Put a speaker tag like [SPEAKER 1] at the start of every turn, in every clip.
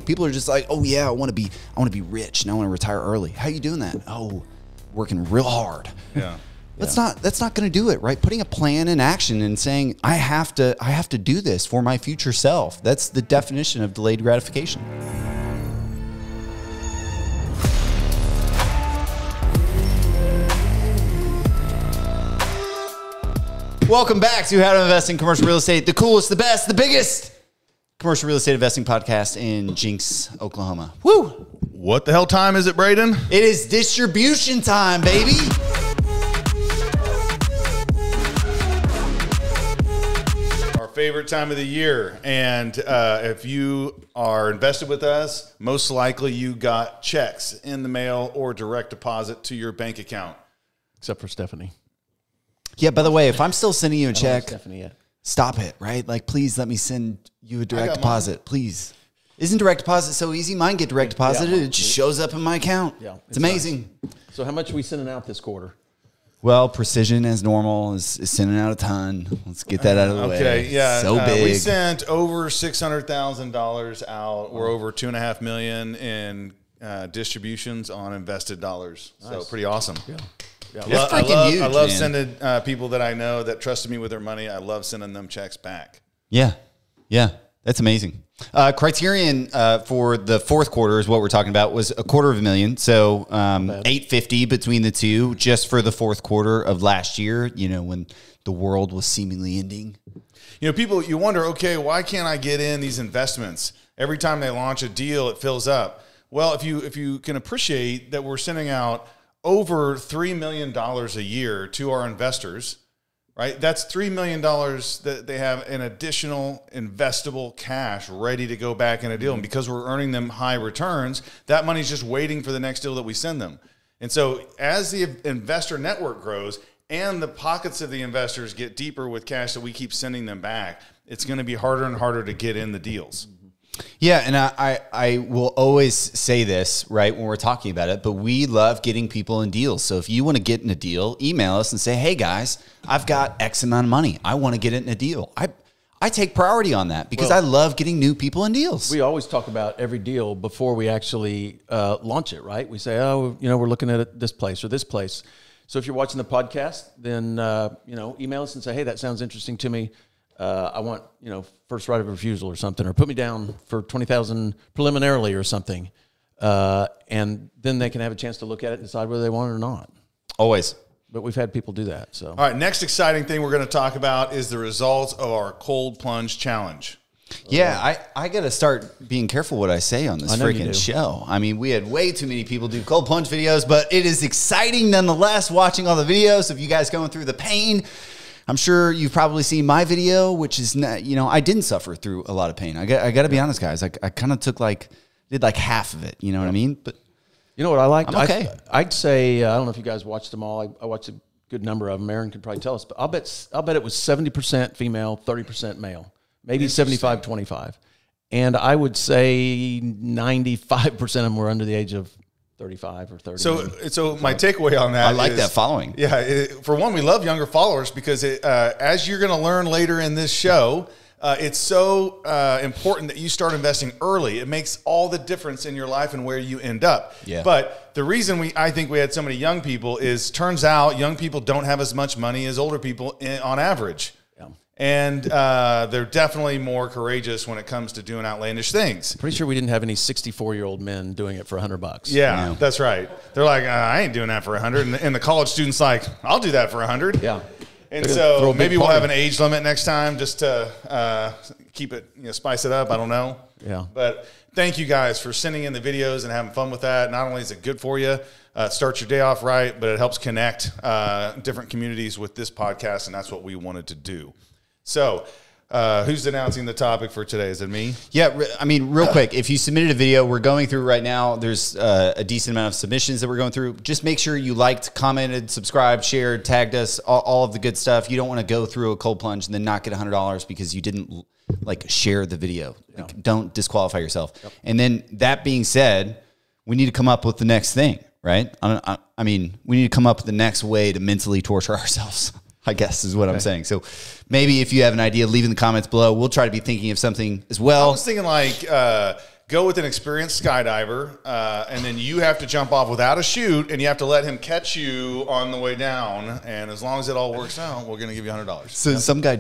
[SPEAKER 1] People are just like, oh yeah, I want to be rich and I want to retire early. How you doing that? Oh, working real hard.
[SPEAKER 2] Yeah.
[SPEAKER 1] That's not going to do it, right? Putting a plan in action and saying, I have to do this for my future self. That's the definition of delayed gratification. Welcome back to How to Invest in Commercial Real Estate, the coolest, the best, the biggest commercial real estate investing podcast in Jinx, Oklahoma. Woo!
[SPEAKER 2] What the hell time is it, Braden?
[SPEAKER 1] It is distribution time, baby.
[SPEAKER 2] Our favorite time of the year. And if you are invested with us, most likely you got checks in the mail or direct deposit to your bank account.
[SPEAKER 3] Except for Stephanie.
[SPEAKER 1] Yeah, by the way, if I'm still sending you a check,
[SPEAKER 3] Stephanie yet.
[SPEAKER 1] Stop it, right? Like, please let me send you a direct deposit, please. Isn't direct deposit so easy? Mine get direct deposited. It just shows up in my account. Yeah, it's amazing.
[SPEAKER 3] Nice. So how much are we sending out this quarter?
[SPEAKER 1] Well, Precision, as normal, is sending out a ton. Let's get that out of the way.
[SPEAKER 2] Okay, yeah.
[SPEAKER 1] So big.
[SPEAKER 2] We sent over $600,000 out. We're over $2.5 million in distributions on invested dollars. Nice. So pretty awesome. Yeah.
[SPEAKER 1] Yeah, that's freaking huge,
[SPEAKER 2] I love sending people that I know that trusted me with their money. I love sending them checks back.
[SPEAKER 1] Yeah, that's amazing. Criterion for the fourth quarter is what we're talking about was $250,000. So $850 between the two just for the fourth quarter of last year. You know, when the world was seemingly ending.
[SPEAKER 2] You know, people, you wonder, okay, why can't I get in these investments? Every time they launch a deal, it fills up. Well, if you can appreciate that we're sending out over $3 million a year to our investors, right? That's $3 million that they have an additional investable cash ready to go back in a deal. And because we're earning them high returns, that money's just waiting for the next deal that we send them. And so as the investor network grows and the pockets of the investors get deeper with cash that we keep sending them back, it's going to be harder and harder to get in the deals.
[SPEAKER 1] Yeah, and I will always say this, right, when we're talking about it, but we love getting people in deals. So if you want to get in a deal, email us and say, hey, guys, I've got X amount of money. I want to get it in a deal. I take priority on that because I love getting new people in deals.
[SPEAKER 3] We always talk about every deal before we actually launch it, right? We say, oh, you know, we're looking at this place or this place. So if you're watching the podcast, then, you know, email us and say, hey, that sounds interesting to me. I want, you know, first right of refusal or something, or put me down for $20,000 preliminarily or something. And then they can have a chance to look at it and decide whether they want it or not.
[SPEAKER 1] Always.
[SPEAKER 3] But we've had people do that. So,
[SPEAKER 2] all right, next exciting thing we're going to talk about is the results of our cold plunge challenge.
[SPEAKER 1] Yeah, I got to start being careful what I say on this freaking show. I mean, we had way too many people do cold plunge videos, but it is exciting nonetheless watching all the videos of you guys going through the pain. I'm sure you've probably seen my video, which is, you know, I didn't suffer through a lot of pain. I got to be honest, guys. I kind of did like half of it. You know what I mean? But
[SPEAKER 3] you know what I liked?
[SPEAKER 1] I'm okay.
[SPEAKER 3] I'd say, I don't know if you guys watched them all. I watched a good number of them. Aaron can probably tell us, but I'll bet it was 70% female, 30% male, maybe 75-25. And I would say 95% of them were under the age of 35 or 30.
[SPEAKER 2] So my takeaway on that,
[SPEAKER 1] I like that following.
[SPEAKER 2] Yeah, for one, we love younger followers because as you're going to learn later in this show, it's so important that you start investing early. It makes all the difference in your life and where you end up.
[SPEAKER 1] Yeah.
[SPEAKER 2] But the reason I think we had so many young people is turns out young people don't have as much money as older people on average. And they're definitely more courageous when it comes to doing outlandish things.
[SPEAKER 3] Pretty sure we didn't have any 64-year-old men doing it for $100.
[SPEAKER 2] Yeah, that's right. They're like, I ain't doing that for $100. And the college student's like, I'll do that for $100.
[SPEAKER 3] Yeah.
[SPEAKER 2] And so maybe we'll have an age limit next time just to keep it, you know, spice it up. I don't know.
[SPEAKER 3] Yeah.
[SPEAKER 2] But thank you guys for sending in the videos and having fun with that. Not only is it good for you, start your day off right, but it helps connect different communities with this podcast, and that's what we wanted to do. So who's announcing the topic for today? Is it me?
[SPEAKER 1] Yeah, I mean, real quick, if you submitted a video, we're going through right now. There's a decent amount of submissions that we're going through. Just make sure you liked, commented, subscribed, shared, tagged us, all of the good stuff. You don't want to go through a cold plunge and then not get $100 because you didn't like share the video.
[SPEAKER 3] No.
[SPEAKER 1] Like, don't disqualify yourself. Yep. And then that being said, we need to come up with the next thing, right? I mean, we need to come up with the next way to mentally torture ourselves, I guess is what I'm saying. So maybe if you have an idea, leave in the comments below. We'll try to be thinking of something as well.
[SPEAKER 2] I was thinking like go with an experienced skydiver, and then you have to jump off without a chute, and you have to let him catch you on the way down. And as long as it all works out, we're going to give you $100.
[SPEAKER 1] So some guy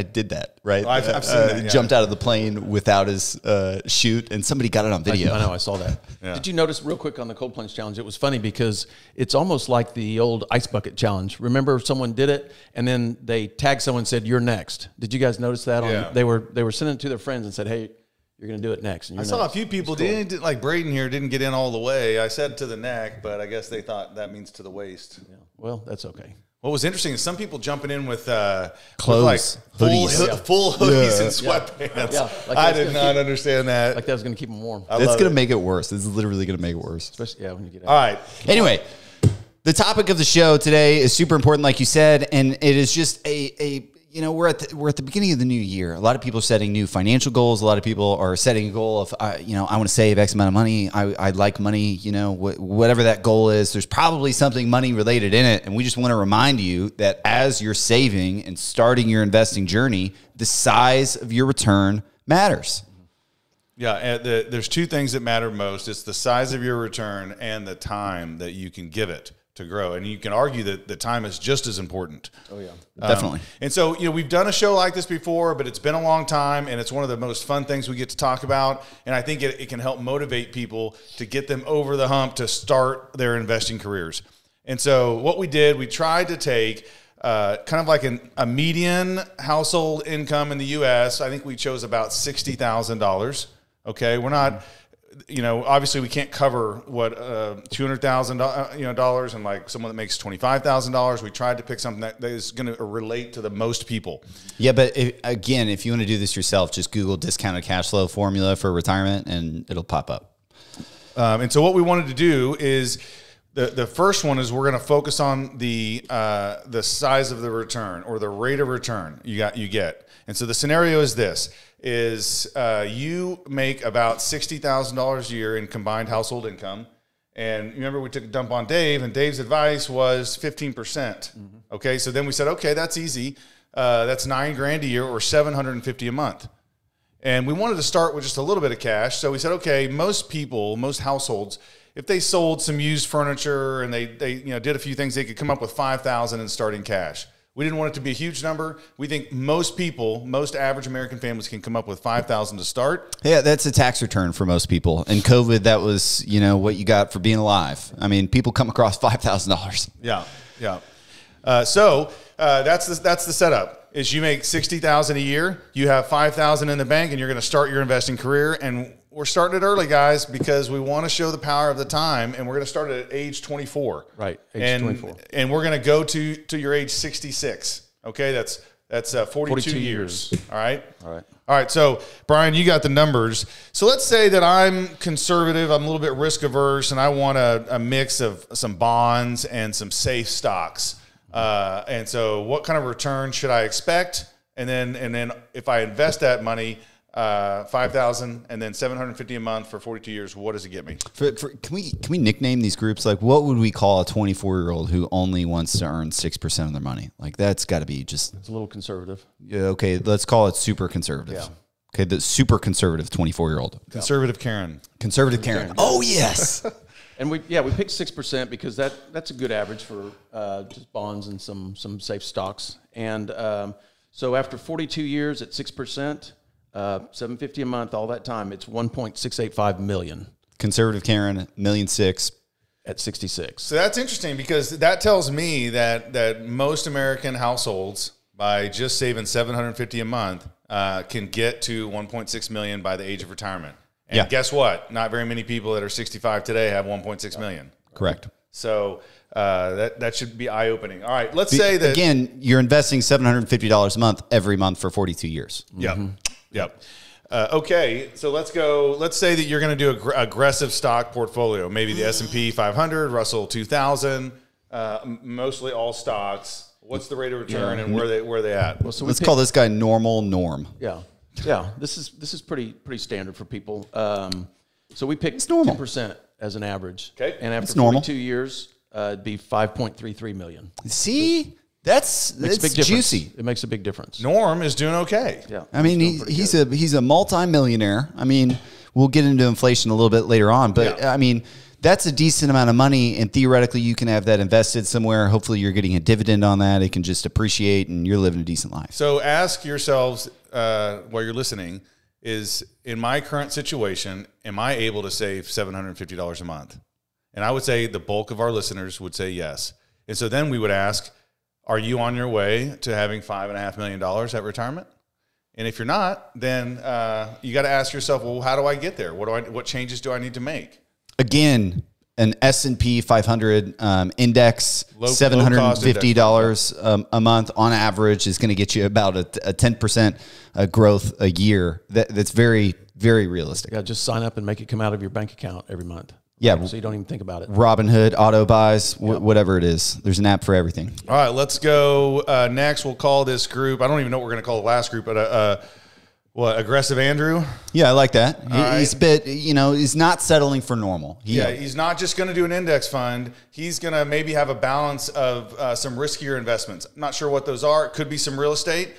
[SPEAKER 1] did that, right?
[SPEAKER 2] I've seen that, yeah.
[SPEAKER 1] Jumped out of the plane without his chute, and somebody got it on video.
[SPEAKER 3] I know, I saw that.
[SPEAKER 2] Yeah.
[SPEAKER 3] Did you notice real quick on the cold plunge challenge? It was funny because it's almost like the old ice bucket challenge. Remember, someone did it, and then they tagged someone and said, "You're next." Did you guys notice that?
[SPEAKER 2] Yeah.
[SPEAKER 3] They were sending it to their friends and said, "Hey, you're going to do it next." And
[SPEAKER 2] I saw a few people didn't, like Braden here, didn't get in all the way. I said to the neck, but I guess they thought that means to the waist.
[SPEAKER 3] Yeah. Well, that's okay.
[SPEAKER 2] What was interesting is some people jumping in with
[SPEAKER 1] clothes,
[SPEAKER 2] with like
[SPEAKER 1] hoodies,
[SPEAKER 2] full hoodies and sweatpants.
[SPEAKER 3] Yeah. Like
[SPEAKER 2] I did not understand that.
[SPEAKER 3] Like that was going to keep them warm.
[SPEAKER 1] It's going to make it worse. It's literally going to make it worse.
[SPEAKER 3] Especially, when you get out.
[SPEAKER 2] All right.
[SPEAKER 1] Anyway, the topic of the show today is super important, like you said, and it is just we're at the beginning of the new year. A lot of people are setting new financial goals. A lot of people are setting a goal of, I want to save X amount of money. I like money, whatever that goal is. There's probably something money related in it. And we just want to remind you that as you're saving and starting your investing journey, the size of your return matters.
[SPEAKER 2] Yeah, there's two things that matter most. It's the size of your return and the time that you can give it to grow. And you can argue that the time is just as important.
[SPEAKER 3] Oh, yeah.
[SPEAKER 1] Definitely.
[SPEAKER 2] And so, we've done a show like this before, but it's been a long time, and it's one of the most fun things we get to talk about. And I think it can help motivate people to get them over the hump to start their investing careers. And so what we did, we tried to take kind of like a median household income in the U.S. I think we chose about $60,000. Okay. We're not... obviously we can't cover what $200,000 dollars and like someone that makes $25,000. We tried to pick something that is going to relate to the most people.
[SPEAKER 1] Yeah, but if you want to do this yourself, just Google discounted cash flow formula for retirement, and it'll pop up.
[SPEAKER 2] And so what we wanted to do is the first one is we're going to focus on the size of the return or the rate of return you get. And so the scenario is this. You make about $60,000 a year in combined household income. And remember, we took a dump on Dave, and Dave's advice was 15%. Mm-hmm. Okay, so then we said, okay, that's easy. That's $9,000 a year or $750 a month. And we wanted to start with just a little bit of cash. So we said, okay, most households, if they sold some used furniture and they did a few things, they could come up with $5,000 in starting cash. We didn't want it to be a huge number. We think most average American families can come up with $5,000 to start.
[SPEAKER 1] Yeah, that's a tax return for most people. In COVID, that was, what you got for being alive. I mean, people come across $5,000.
[SPEAKER 2] Yeah. So that's the setup. Is you make $60,000 a year, you have $5,000 in the bank, and you're going to start your investing career. And we're starting it early, guys, because we want to show the power of the time, and we're going to start it at age 24.
[SPEAKER 3] Right, age 24.
[SPEAKER 2] And we're going to go to your age 66. Okay, that's 42 years. All right.
[SPEAKER 3] All
[SPEAKER 2] right. So, Brian, you got the numbers. So let's say that I'm conservative, I'm a little bit risk averse, and I want a mix of some bonds and some safe stocks. And so, what kind of return should I expect? And then if I invest that money, $5,000 and then $750 a month for 42 years. What does it get me?
[SPEAKER 1] Can we nickname these groups? Like, what would we call a 24-year-old who only wants to earn 6% of their money? Like, that's got to be just.
[SPEAKER 3] It's a little conservative.
[SPEAKER 1] Yeah. Okay. Let's call it super conservative.
[SPEAKER 2] Yeah.
[SPEAKER 1] Okay. The super conservative 24-year-old.
[SPEAKER 2] Conservative Karen.
[SPEAKER 1] Conservative Karen. Oh yes.
[SPEAKER 3] And we picked 6% because that's a good average for just bonds and some safe stocks. And so after 42 years at 6%. $750 a month, all that time, it's $1.685 million.
[SPEAKER 1] Conservative Karen, $1.6 million
[SPEAKER 3] at 66.
[SPEAKER 2] So that's interesting because that tells me that most American households, by just saving $750 a month, can get to $1.6 million by the age of retirement. And guess what? Not very many people that are 65 today have $1.6 million.
[SPEAKER 1] Correct.
[SPEAKER 2] So that should be eye-opening. All right, let's say that
[SPEAKER 1] again, you're investing $750 a month every month for 42 years.
[SPEAKER 2] Yep. Yep. Okay, so let's go. Let's say that you're going to do an aggressive stock portfolio, maybe the S&P 500, Russell 2000, mostly all stocks. What's the rate of return and where they at?
[SPEAKER 1] Well, so let's call this guy normal norm.
[SPEAKER 3] Yeah. This is pretty standard for people. So we picked 10% as an average.
[SPEAKER 2] Okay,
[SPEAKER 3] and after 42 years, it'd be $5.33 million.
[SPEAKER 1] See. That's juicy.
[SPEAKER 3] It makes a big difference.
[SPEAKER 2] Norm is doing okay.
[SPEAKER 3] Yeah.
[SPEAKER 1] I mean, he's a multi-millionaire. I mean, we'll get into inflation a little bit later on. But I mean, that's a decent amount of money, and theoretically you can have that invested somewhere. Hopefully you're getting a dividend on that. It can just appreciate and you're living a decent life.
[SPEAKER 2] So ask yourselves while you're listening, is in my current situation, am I able to save $750 a month? And I would say the bulk of our listeners would say yes. And so then we would ask, are you on your way to having $5.5 million at retirement? And if you're not, then you got to ask yourself, well, how do I get there? What changes do I need to make?
[SPEAKER 1] Again, an S&P 500 index, $750 a month on average is going to get you about a 10% growth a year. That's very, very realistic.
[SPEAKER 3] Yeah, just sign up and make it come out of your bank account every month.
[SPEAKER 1] Yeah.
[SPEAKER 3] So you don't even think about it.
[SPEAKER 1] Robinhood, auto buys, whatever it is. There's an app for everything.
[SPEAKER 2] All right, let's go next. We'll call this group, I don't even know what we're going to call the last group, but Aggressive Andrew?
[SPEAKER 1] Yeah, I like that. He's a bit, he's not settling for normal.
[SPEAKER 2] He's not just going to do an index fund. He's going to maybe have a balance of some riskier investments. I'm not sure what those are. It could be some real estate.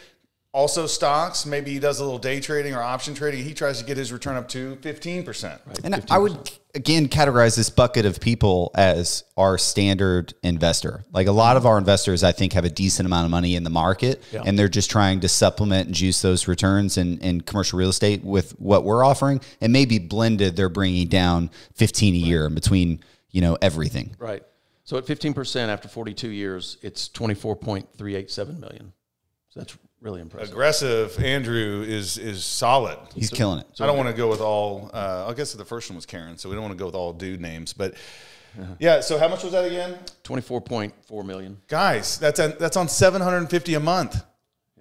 [SPEAKER 2] Also stocks. Maybe he does a little day trading or option trading. He tries to get his return up to 15%. Right,
[SPEAKER 1] and
[SPEAKER 2] 15%.
[SPEAKER 1] I would, again, categorize this bucket of people as our standard investor. Like a lot of our investors, I think, have a decent amount of money in the market, and they're just trying to supplement and juice those returns in commercial real estate with what we're offering. And maybe blended, they're bringing down 15 a year in between, everything.
[SPEAKER 3] Right. So at 15% after 42 years, it's 24.387 million. So that's really impressive.
[SPEAKER 2] Aggressive Andrew is solid.
[SPEAKER 1] He's killing it.
[SPEAKER 2] I don't want to go with all. I guess the first one was Karen, so we don't want to go with all dude names. But yeah, so how much was that again?
[SPEAKER 3] 24.4 million.
[SPEAKER 2] Guys, that's on $750 a month.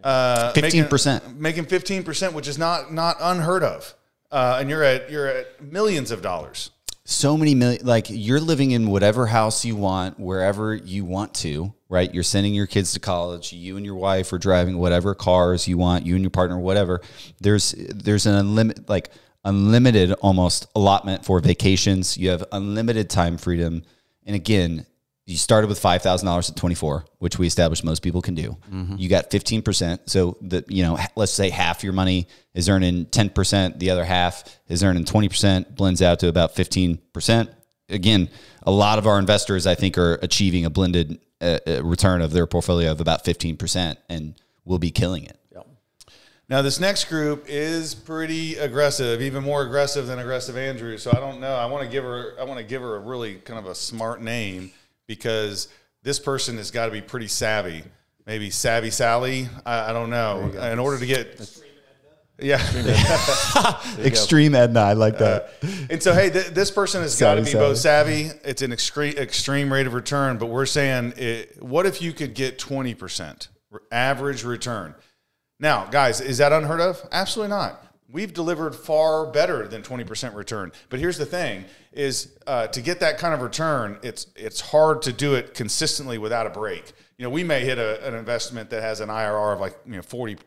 [SPEAKER 1] 15%,
[SPEAKER 2] making 15%, which is not unheard of. And you're at millions of dollars.
[SPEAKER 1] So many million, like you're living in whatever house you want, wherever you want to, right? You're sending your kids to college. You and your wife are driving whatever cars you want, you and your partner, whatever. There's an unlimited almost allotment for vacations. You have unlimited time freedom. And again, you started with $5,000 at 24, which we established most people can do. Mm-hmm. You got 15%. So let's say half your money is earning 10%. The other half is earning 20%, blends out to about 15%. Again, a lot of our investors, I think, are achieving a blended return of their portfolio of about 15% and will be killing it.
[SPEAKER 2] Yep. Now, this next group is pretty aggressive, even more aggressive than Aggressive Andrew. So I don't know. I want to give her a really kind of a smart name, because this person has got to be pretty savvy. Maybe Savvy Sally. I don't know. In order to get,
[SPEAKER 1] Extreme Edna. I like that.
[SPEAKER 2] And so, hey, this person has got to be both savvy. It's an extreme rate of return, but we're saying, what if you could get 20% average return? Now, guys, is that unheard of? Absolutely not. We've delivered far better than 20% return. But here's the thing is to get that kind of return, it's hard to do it consistently without a break. We may hit an investment that has an IRR of 40%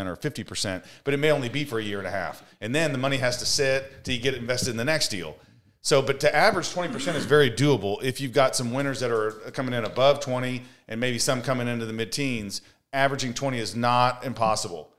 [SPEAKER 2] or 50%, but it may only be for a year and a half. And then the money has to sit till you get invested in the next deal. So, but to average 20% is very doable if you've got some winners that are coming in above 20 and maybe some coming into the mid-teens. Averaging 20 is not impossible.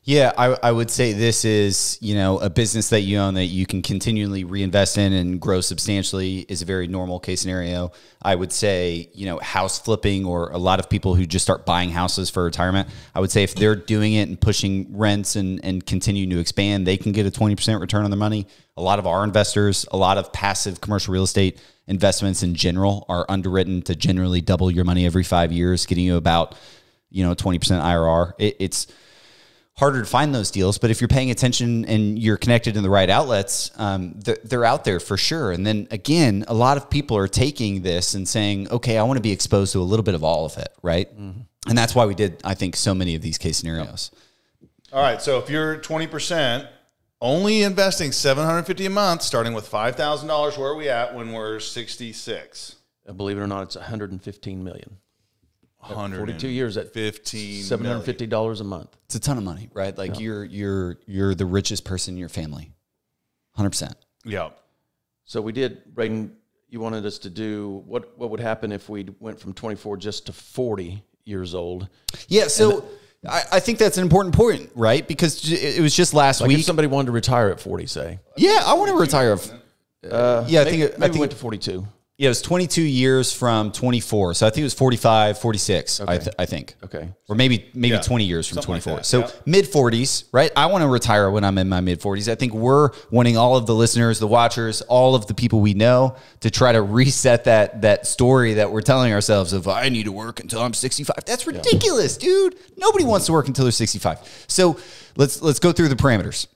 [SPEAKER 1] Yeah, I would say this is, a business that you own that you can continually reinvest in and grow substantially is a very normal case scenario. I would say, house flipping, or a lot of people who just start buying houses for retirement, I would say if they're doing it and pushing rents and continuing to expand, they can get a 20% return on their money. A lot of our investors, a lot of passive commercial real estate investments in general are underwritten to generally double your money every 5 years, getting you about, 20% IRR. It's harder to find those deals, but if you're paying attention and you're connected in the right outlets, they're out there for sure. And then again, a lot of people are taking this and saying, okay, I want to be exposed to a little bit of all of it, right? Mm-hmm. And that's why we did, I think, so many of these case scenarios.
[SPEAKER 2] All right, so if you're 20%, only investing $750 a month, starting with $5,000, where are we at when we're 66?
[SPEAKER 3] Believe it or not, it's $115 million.
[SPEAKER 2] 42
[SPEAKER 3] years at $750 a month.
[SPEAKER 1] It's a ton of money, right? Like you're the richest person in your family. 100%.
[SPEAKER 2] Yeah.
[SPEAKER 3] So we did, Braden, you wanted us to do what would happen if we went from 24 just to 40 years old.
[SPEAKER 1] Yeah. So I think that's an important point, right? Because it was just last week.
[SPEAKER 3] If somebody wanted to retire at 40, say.
[SPEAKER 1] Yeah, I want to retire. I think
[SPEAKER 3] it went to 42.
[SPEAKER 1] Yeah, it was 22 years from 24. So I think it was 45, 46,
[SPEAKER 3] okay.
[SPEAKER 1] I think.
[SPEAKER 3] Okay.
[SPEAKER 1] Or maybe 20 years from
[SPEAKER 2] Something
[SPEAKER 1] 24.
[SPEAKER 2] Like
[SPEAKER 1] so mid 40s, right? I want to retire when I'm in my mid 40s. I think we're wanting all of the listeners, the watchers, all of the people we know to try to reset that story that we're telling ourselves of, I need to work until I'm 65. That's ridiculous, dude. Nobody wants to work until they're 65. So let's go through the parameters.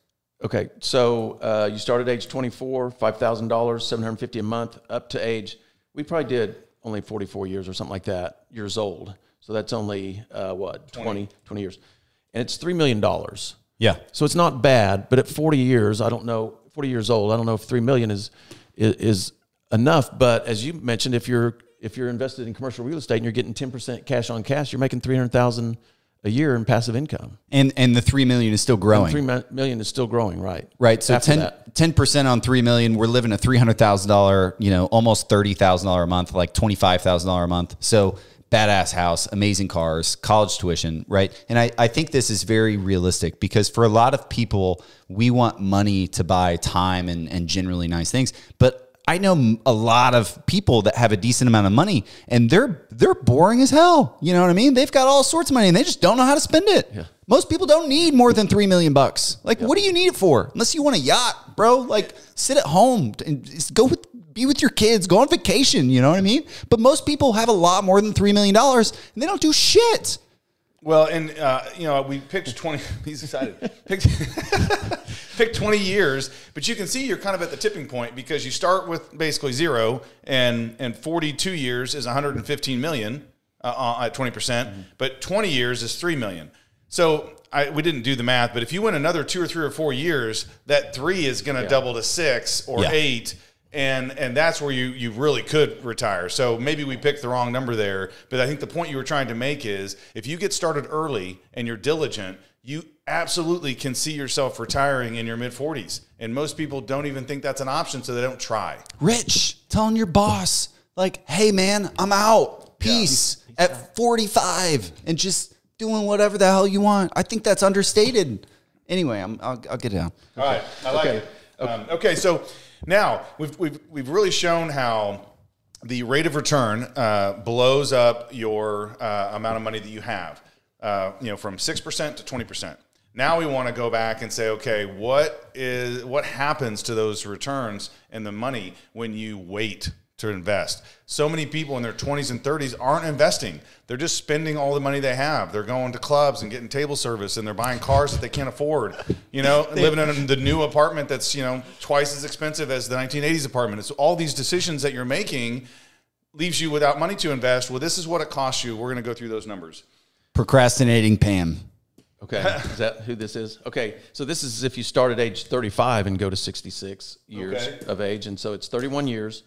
[SPEAKER 3] Okay, so you start at age 24, $5,000, $750 a month, up to age, we probably did only 44 years or something like that, years old. So that's only, 20 years. And it's $3 million.
[SPEAKER 1] Yeah.
[SPEAKER 3] So it's not bad, but at 40 years, I don't know, 40 years old, I don't know if 3 million is enough. But as you mentioned, if you're invested in commercial real estate and you're getting 10% cash on cash, you're making $300,000 a year in passive income.
[SPEAKER 1] And the 3 million is still growing.
[SPEAKER 3] And $3 million is still growing, right?
[SPEAKER 1] Right. So 10% on 3 million, we're living a $300,000, almost $30,000 a month, like $25,000 a month. So badass house, amazing cars, college tuition, right? And I think this is very realistic because for a lot of people, we want money to buy time and generally nice things. But I know a lot of people that have a decent amount of money and they're boring as hell. You know what I mean? They've got all sorts of money and they just don't know how to spend it. Yeah. Most people don't need more than $3 million. Like, what do you need it for? Unless you want a yacht, bro. Like, sit at home and be with your kids, go on vacation. You know what I mean? But most people have a lot more than $3 million and they don't do shit.
[SPEAKER 2] Well, and we picked 20. He's excited. Picked 20 years, but you can see you're kind of at the tipping point because you start with basically zero, and 42 years is 115 million at 20%, but 20 years is 3 million. So we didn't do the math, but if you went another 2 or 3 or 4 years, that 3 is going to double to 6 or 8. And that's where you really could retire. So maybe we picked the wrong number there. But I think the point you were trying to make is if you get started early and you're diligent, you absolutely can see yourself retiring in your mid-40s. And most people don't even think that's an option, so they don't try.
[SPEAKER 1] Rich, telling your boss, like, hey, man, I'm out. Peace at 45 and just doing whatever the hell you want. I think that's understated. Anyway, I'll get it down.
[SPEAKER 2] All right. I like it. Okay, so now we've really shown how the rate of return blows up your amount of money that you have, from 6% to 20%. Now we want to go back and say, okay, what happens to those returns and the money when you wait to invest? So many people in their 20s and 30s aren't investing. They're just spending all the money they have. They're going to clubs and getting table service, and they're buying cars that they can't afford, living in the new apartment that's, twice as expensive as the 1980s apartment. It's all these decisions that you're making leaves you without money to invest. Well, this is what it costs you. We're going to go through those numbers.
[SPEAKER 1] Procrastinating Pam.
[SPEAKER 3] Okay, is that who this is? Okay, so this is if you start at age 35 and go to 66 years of age, and so it's 31 years.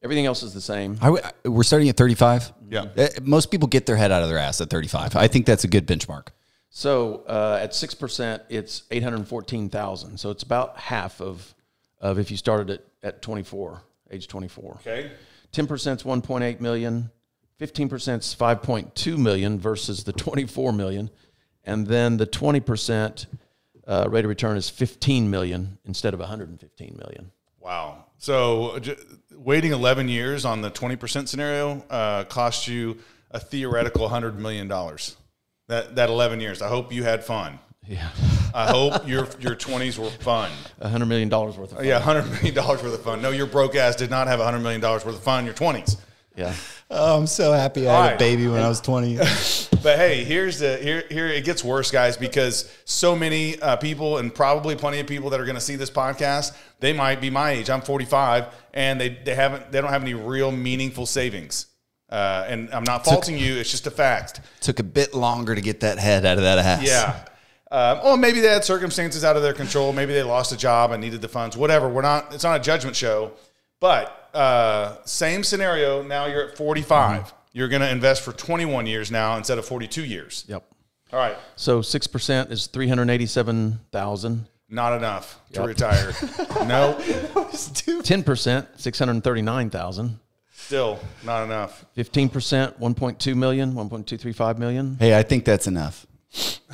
[SPEAKER 3] Everything else is the same.
[SPEAKER 1] We're starting at 35?
[SPEAKER 2] Yeah.
[SPEAKER 1] Most people get their head out of their ass at 35. I think that's a good benchmark.
[SPEAKER 3] So at 6%, it's $814,000. So it's about half of if you started at 24, age 24.
[SPEAKER 2] Okay.
[SPEAKER 3] 10% is $1.8 million. 15% is $5.2 million versus the $24 million. And then the 20% rate of return is $15 million instead of $115 million.
[SPEAKER 2] Wow. So waiting 11 years on the 20% scenario cost you a theoretical $100 million. That 11 years. I hope you had fun.
[SPEAKER 3] Yeah.
[SPEAKER 2] I hope your 20s were fun.
[SPEAKER 3] $100 million worth of fun.
[SPEAKER 2] Yeah, $100 million worth of fun. No, your broke ass did not have $100 million worth of fun in your 20s.
[SPEAKER 3] Yeah.
[SPEAKER 1] Oh, I'm so happy I had a baby when I was 20.
[SPEAKER 2] But hey, here it gets worse, guys, because so many people, and probably plenty of people that are going to see this podcast, they might be my age. I'm 45, and they don't have any real meaningful savings. And I'm not faulting you; it's just a fact.
[SPEAKER 1] Took a bit longer to get that head out of that ass.
[SPEAKER 2] Yeah. Or maybe they had circumstances out of their control. Maybe they lost a job and needed the funds. Whatever. It's not a judgment show. But same scenario. Now you're at 45. Mm-hmm. You're going to invest for 21 years now instead of 42 years.
[SPEAKER 3] Yep.
[SPEAKER 2] All right.
[SPEAKER 3] So 6% is $387,000.
[SPEAKER 2] Not enough to retire. No.
[SPEAKER 3] 10%, $639,000.
[SPEAKER 2] Still not enough.
[SPEAKER 3] 15%, $1.2 million, $1.235 million.
[SPEAKER 1] Hey, I think that's enough.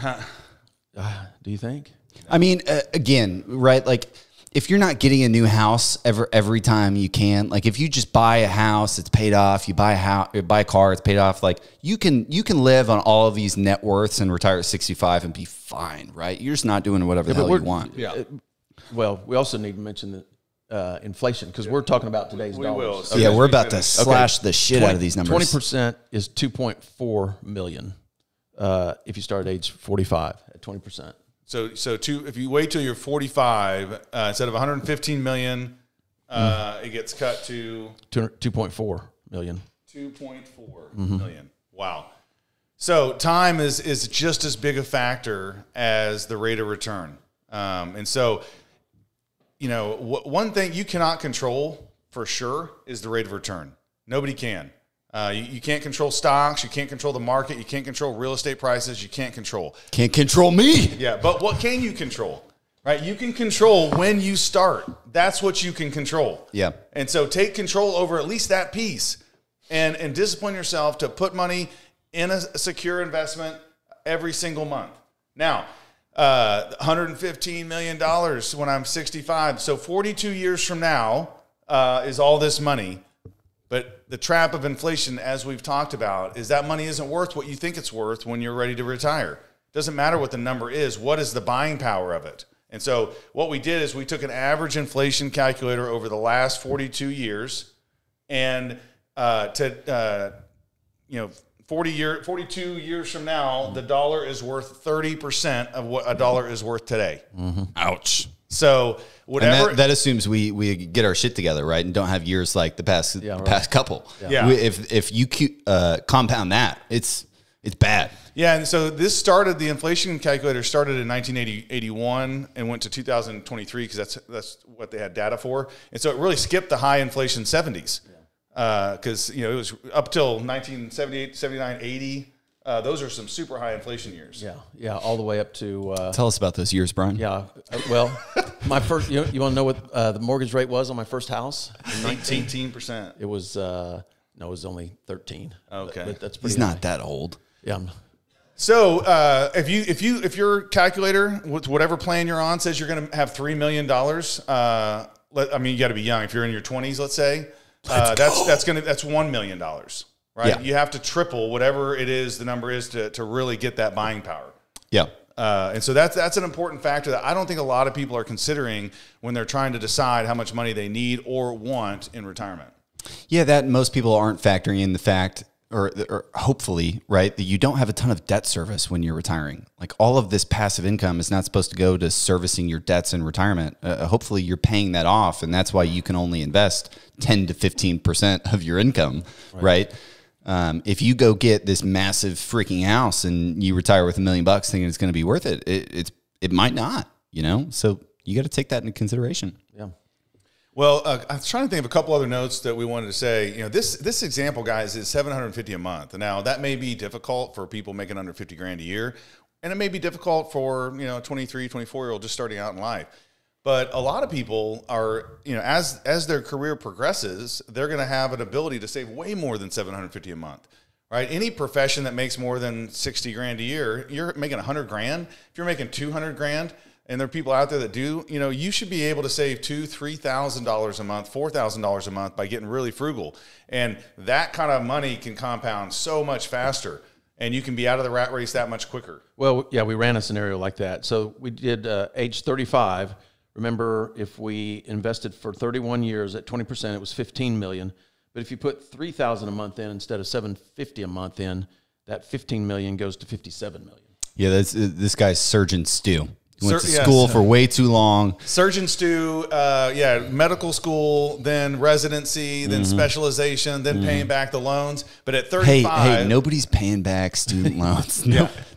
[SPEAKER 3] Do you think?
[SPEAKER 1] I mean, again, right? Like, if you're not getting a new house every time you can, like if you just buy a house, it's paid off. You buy a car, it's paid off. Like you can live on all of these net worths and retire at 65 and be fine, right? You're just not doing whatever the hell you want.
[SPEAKER 2] Yeah.
[SPEAKER 3] Well, we also need to mention that inflation because we're talking about today's dollars.
[SPEAKER 1] Okay. Yeah, we're about to slash the shit out of these numbers.
[SPEAKER 3] 20% is $2.4 million if you start at age 45 at 20%.
[SPEAKER 2] So if you wait till you're 45, instead of 115 million, it gets cut to
[SPEAKER 3] 2.4 million.
[SPEAKER 2] 2.4 million. Wow. So time is just as big a factor as the rate of return. And so, one thing you cannot control for sure is the rate of return. Nobody can. You can't control stocks. You can't control the market. You can't control real estate prices. You can't control.
[SPEAKER 1] Can't control me.
[SPEAKER 2] Yeah, but what can you control? Right? You can control when you start. That's what you can control.
[SPEAKER 1] Yeah.
[SPEAKER 2] And so take control over at least that piece and discipline yourself to put money in a secure investment every single month. Now, $115 million when I'm 65. So 42 years from now is all this money. But the trap of inflation, as we've talked about, is that money isn't worth what you think it's worth when you're ready to retire. It doesn't matter what the number is. What is the buying power of it? And so what we did is we took an average inflation calculator over the last 42 years, and 42 years from now, the dollar is worth 30% of what a dollar is worth today.
[SPEAKER 1] Mm-hmm. Ouch.
[SPEAKER 2] So whatever
[SPEAKER 1] that assumes we get our shit together, right, and don't have years like the past couple.
[SPEAKER 2] Yeah.
[SPEAKER 1] If you compound that, it's bad.
[SPEAKER 2] Yeah, and so the inflation calculator started in 1981 and went to 2023 because that's what they had data for, and so it really skipped the high inflation 70s because it was up till 1978, 79, 80. Those are some super high inflation years.
[SPEAKER 3] Yeah, all the way up to.
[SPEAKER 1] Tell us about those years, Brian.
[SPEAKER 3] Yeah, well, my first. You want to know what the mortgage rate was on my first house?
[SPEAKER 2] 18%.
[SPEAKER 3] It was no, it was only 13.
[SPEAKER 2] Okay,
[SPEAKER 3] but that's pretty.
[SPEAKER 1] He's not that old.
[SPEAKER 3] Yeah.
[SPEAKER 2] So if your calculator with whatever plan you're on says you're going to have $3 million, you got to be young. If you're in your 20s, let's say, that's $1 million. Right,
[SPEAKER 1] yeah.
[SPEAKER 2] You have to triple whatever it is the number is to really get that buying power.
[SPEAKER 1] Yeah,
[SPEAKER 2] and so that's an important factor that I don't think a lot of people are considering when they're trying to decide how much money they need or want in retirement.
[SPEAKER 1] Yeah, that most people aren't factoring in the fact, or hopefully, right, that you don't have a ton of debt service when you're retiring. Like all of this passive income is not supposed to go to servicing your debts in retirement. Hopefully, you're paying that off, and that's why you can only invest 10 to 15% of your income, right? If you go get this massive freaking house and you retire with $1 million thinking it's going to be worth it, it might not, so you got to take that into consideration.
[SPEAKER 3] Yeah.
[SPEAKER 2] Well, I was trying to think of a couple other notes that we wanted to say. This example, guys, is $750 a month. Now that may be difficult for people making under 50 grand a year, and it may be difficult for, 23, 24-year-old just starting out in life. But a lot of people are, as their career progresses, they're going to have an ability to save way more than $750 a month, right? Any profession that makes more than 60 grand a year, you're making 100 grand. If you're making 200 grand, and there are people out there that do, you should be able to save $2,000, $3,000 a month, $4,000 a month by getting really frugal. And that kind of money can compound so much faster, and you can be out of the rat race that much quicker.
[SPEAKER 3] Well, yeah, we ran a scenario like that. So we did age 35. Remember, if we invested for 31 years at 20%, it was $15 million. But if you put $3,000 a month in instead of $750 a month in, that $15 million goes to $57 million.
[SPEAKER 1] Yeah, that's this guy's Surgeon Stu. He went to school for way too long.
[SPEAKER 2] Surgeon Stu, medical school, then residency, then specialization, then paying back the loans. But at 35...
[SPEAKER 1] Hey, nobody's paying back student loans.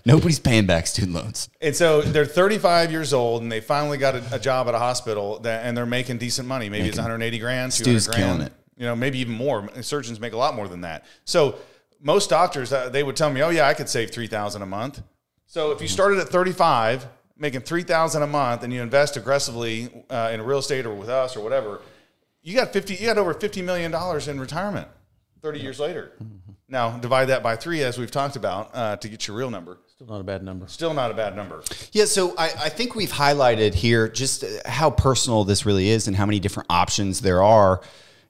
[SPEAKER 1] Nobody's paying back student loans.
[SPEAKER 2] And so they're 35 years old, and they finally got a job at a hospital, and they're making decent money. Maybe it's 180 grand, 200
[SPEAKER 1] Stu's
[SPEAKER 2] grand.
[SPEAKER 1] killing it.
[SPEAKER 2] Maybe even more. Surgeons make a lot more than that. So most doctors, they would tell me, oh, yeah, I could save $3,000 a month. So if you started at 35... making $3,000 a month, and you invest aggressively in real estate or with us or whatever, you got over $50 million in retirement 30 years later. Now divide that by 3, as we've talked about, to get your real number.
[SPEAKER 3] Still not a bad number.
[SPEAKER 2] Still not a bad number.
[SPEAKER 1] Yeah, so I think we've highlighted here just how personal this really is and how many different options there are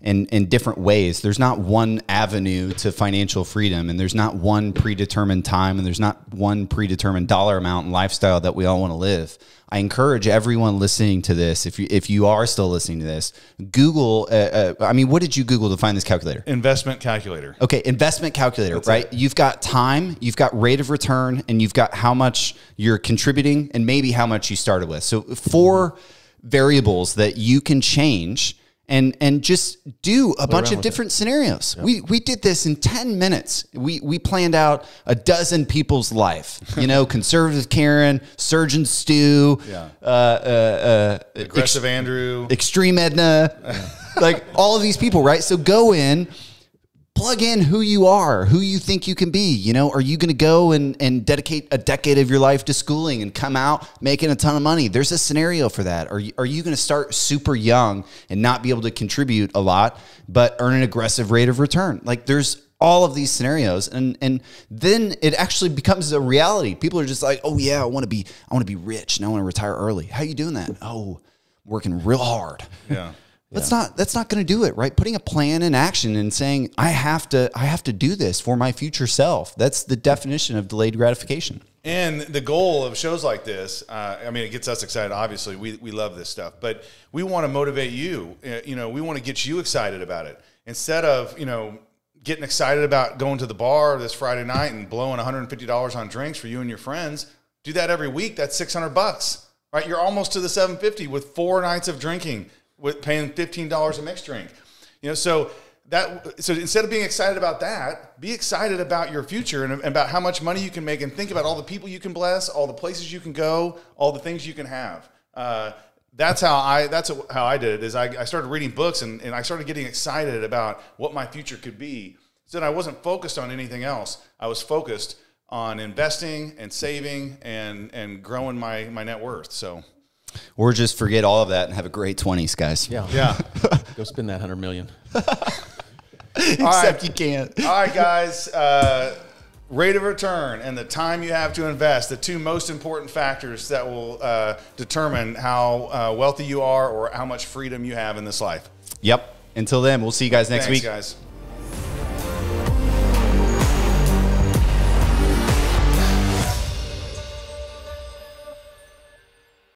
[SPEAKER 1] in different ways. There's not one avenue to financial freedom, and there's not one predetermined time, and there's not one predetermined dollar amount and lifestyle that we all want to live. I encourage everyone listening to this, if you are still listening to this, Google, what did you Google to find this calculator?
[SPEAKER 2] Investment calculator.
[SPEAKER 1] Okay, investment calculator, that's right? You've got time, you've got rate of return, and you've got how much you're contributing and maybe how much you started with. So 4 variables that you can change and just do a bunch of different scenarios. Yep. We did this in 10 minutes. We planned out a dozen people's life. Conservative Karen, Surgeon Stu,
[SPEAKER 2] Aggressive Andrew,
[SPEAKER 1] Extreme Edna, like all of these people, right? So go in, plug in who you are, who you think you can be. Are you going to go and dedicate a decade of your life to schooling and come out making a ton of money? There's a scenario for that. Are you going to start super young and not be able to contribute a lot, but earn an aggressive rate of return? Like there's all of these scenarios, and then it actually becomes a reality. People are just like, oh yeah, I want to be rich and I want to retire early. How are you doing that? Oh, working real hard.
[SPEAKER 2] Yeah.
[SPEAKER 1] That's not going to do it, right? Putting a plan in action and saying, I have to do this for my future self. That's the definition of delayed gratification.
[SPEAKER 2] And the goal of shows like this, it gets us excited. Obviously, we love this stuff, but we want to motivate you. We want to get you excited about it. Instead of, getting excited about going to the bar this Friday night and blowing $150 on drinks for you and your friends, do that every week. That's $600, right? You're almost to the $750 with 4 nights of drinking, with paying $15 a mixed drink. So instead of being excited about that, be excited about your future and about how much money you can make, and think about all the people you can bless, all the places you can go, all the things you can have. That's how I did it. Is I started reading books and I started getting excited about what my future could be. So then I wasn't focused on anything else. I was focused on investing and saving and growing my net worth. So.
[SPEAKER 1] Or just forget all of that and have a great 20s, guys.
[SPEAKER 3] Yeah. Go spend that $100 million.
[SPEAKER 1] Except you can't.
[SPEAKER 2] All right, guys. Rate of return and the time you have to invest, the 2 most important factors that will determine how wealthy you are or how much freedom you have in this life.
[SPEAKER 1] Yep. Until then, we'll see you guys next week.
[SPEAKER 2] Thanks, guys.